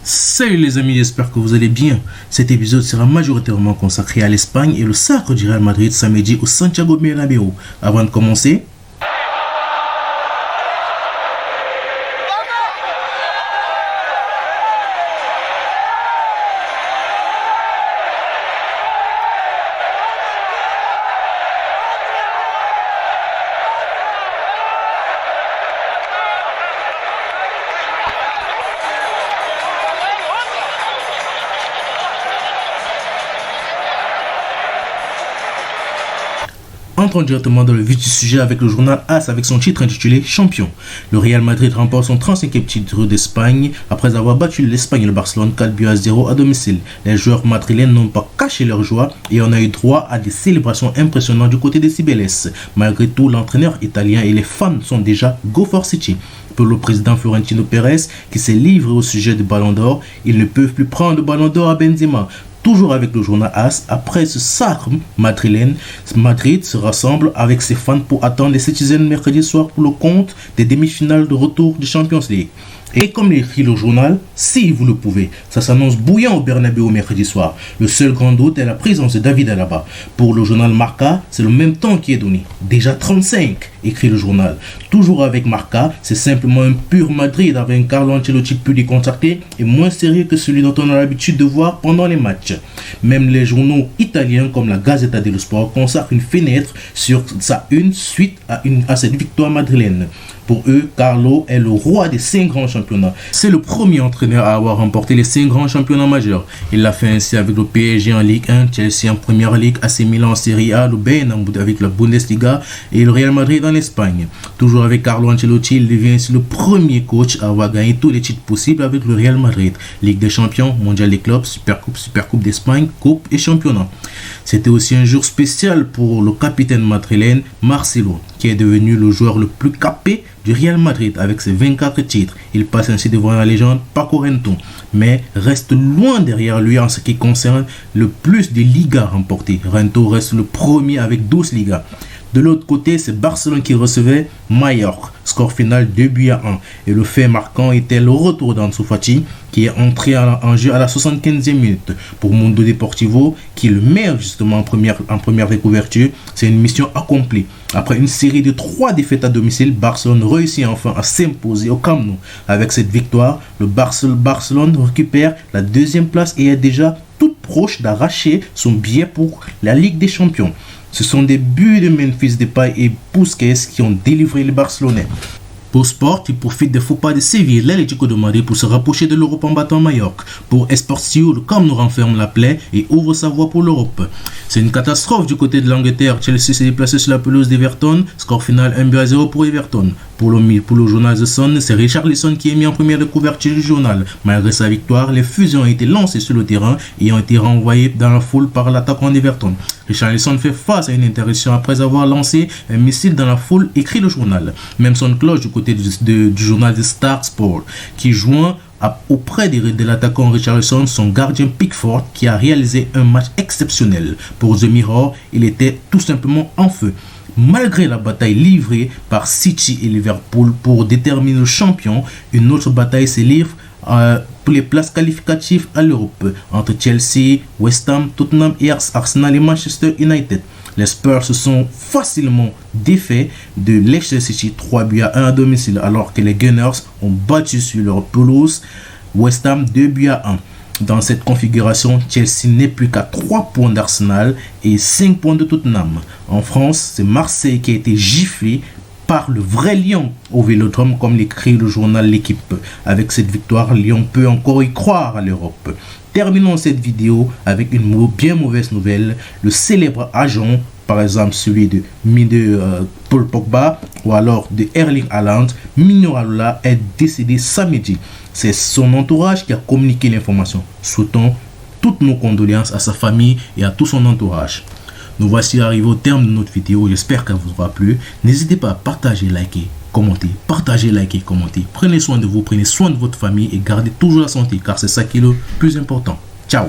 Salut les amis, j'espère que vous allez bien. Cet épisode sera majoritairement consacré à l'Espagne et le sacre du Real Madrid samedi au Santiago Bernabéu. Avant de commencer, entrons directement dans le vif du sujet avec le journal AS avec son titre intitulé Champion. Le Real Madrid remporte son 35e titre d'Espagne après avoir battu l'Espagne et le Barcelone 4-0 à domicile. Les joueurs madrilènes n'ont pas caché leur joie et on a eu droit à des célébrations impressionnantes du côté des Cibeles. Malgré tout, l'entraîneur italien et les fans sont déjà Go for City. Pour le président Florentino Pérez qui s'est livré au sujet du Ballon d'Or, ils ne peuvent plus prendre le Ballon d'Or à Benzema. Toujours avec le journal AS, après ce sacre madrilène, Madrid se rassemble avec ses fans pour attendre les Citizens mercredi soir pour le compte des demi-finales de retour du Champions League. Et comme l'écrit le journal, si vous le pouvez, ça s'annonce bouillant au Bernabéu mercredi soir. Le seul grand doute est la présence de David Alaba. Pour le journal Marca, c'est le même temps qui est donné. Déjà 35, écrit le journal. Toujours avec Marca, c'est simplement un pur Madrid avec un Carlo Ancelotti plus décontracté et moins sérieux que celui dont on a l'habitude de voir pendant les matchs. Même les journaux italiens comme la Gazzetta dello Sport consacrent une fenêtre sur sa une suite à cette victoire madrilène. Pour eux, Carlo est le roi des 5 grands championnats. C'est le premier entraîneur à avoir remporté les 5 grands championnats majeurs. Il l'a fait ainsi avec le PSG en Ligue 1, Chelsea en Première Ligue, AC Milan en Serie A, le Bayern avec la Bundesliga et le Real Madrid en Espagne. Toujours avec Carlo Ancelotti, il devient ainsi le premier coach à avoir gagné tous les titres possibles avec le Real Madrid. Ligue des champions, Mondial des clubs, Supercoupe d'Espagne, Coupe et championnat. C'était aussi un jour spécial pour le capitaine madrilène Marcelo, qui est devenu le joueur le plus capé du Real Madrid avec ses 24 titres. Il passe ainsi devant la légende Paco Rento, mais reste loin derrière lui en ce qui concerne le plus de Ligas remportées. Rento reste le premier avec 12 Ligas. De l'autre côté, c'est Barcelone qui recevait Mallorca. Score final 2-1. Et le fait marquant était le retour d'Ansu Fati qui est entré en jeu à la 75e minute. Pour Mundo Deportivo, qui le met justement en première découverture, c'est une mission accomplie. Après une série de 3 défaites à domicile, Barcelone réussit enfin à s'imposer au Camp Nou. Avec cette victoire, le Barcelone récupère la 2e place et est déjà toute proche d'arracher son billet pour la Ligue des Champions. Ce sont des buts de Memphis Depay et Busquets qui ont délivré les Barcelonais. Pour Sport, il profite des faux pas de Séville, l'Atlético de Madrid pour se rapprocher de l'Europe en battant Mallorca. Pour Esportiu, le Camp Nou renferme la plaie et ouvre sa voie pour l'Europe. C'est une catastrophe du côté de l'Angleterre. Chelsea s'est déplacé sur la pelouse d'Everton. Score final 1-0 pour Everton. Pour le journal The Sun, c'est Richarlison qui est mis en première de couverture du journal. Malgré sa victoire, les fusions ont été lancées sur le terrain et ont été renvoyées dans la foule par l'attaquant d'Everton. Richarlison fait face à une interruption après avoir lancé un missile dans la foule, écrit le journal. Même son cloche du côté du journal The Star Sport, qui joint auprès de l'attaquant Richarlison son gardien Pickford qui a réalisé un match exceptionnel. Pour The Mirror, il était tout simplement en feu. Malgré la bataille livrée par City et Liverpool pour déterminer le champion, une autre bataille se livre pour les places qualificatives à l'Europe entre Chelsea, West Ham, Tottenham et Arsenal et Manchester United. Les Spurs se sont facilement défaits de Leicester City 3-1 à domicile alors que les Gunners ont battu sur leur pelouse West Ham 2-1. Dans cette configuration, Chelsea n'est plus qu'à 3 points d'Arsenal et 5 points de Tottenham. En France, c'est Marseille qui a été giflé par le vrai Lyon au Vélodrome, comme l'écrit le journal L'Équipe. Avec cette victoire, Lyon peut encore y croire à l'Europe. Terminons cette vidéo avec une bien mauvaise nouvelle. Le célèbre agent, par exemple celui de Paul Pogba ou alors de Erling Haaland, Mino Raiola, est décédé samedi. C'est son entourage qui a communiqué l'information. Souhaitons toutes nos condoléances à sa famille et à tout son entourage. Nous voici arrivés au terme de notre vidéo. J'espère qu'elle vous aura plu. N'hésitez pas à partager, liker, commenter. Partagez, liker, commenter. Prenez soin de vous, prenez soin de votre famille et gardez toujours la santé car c'est ça qui est le plus important. Ciao!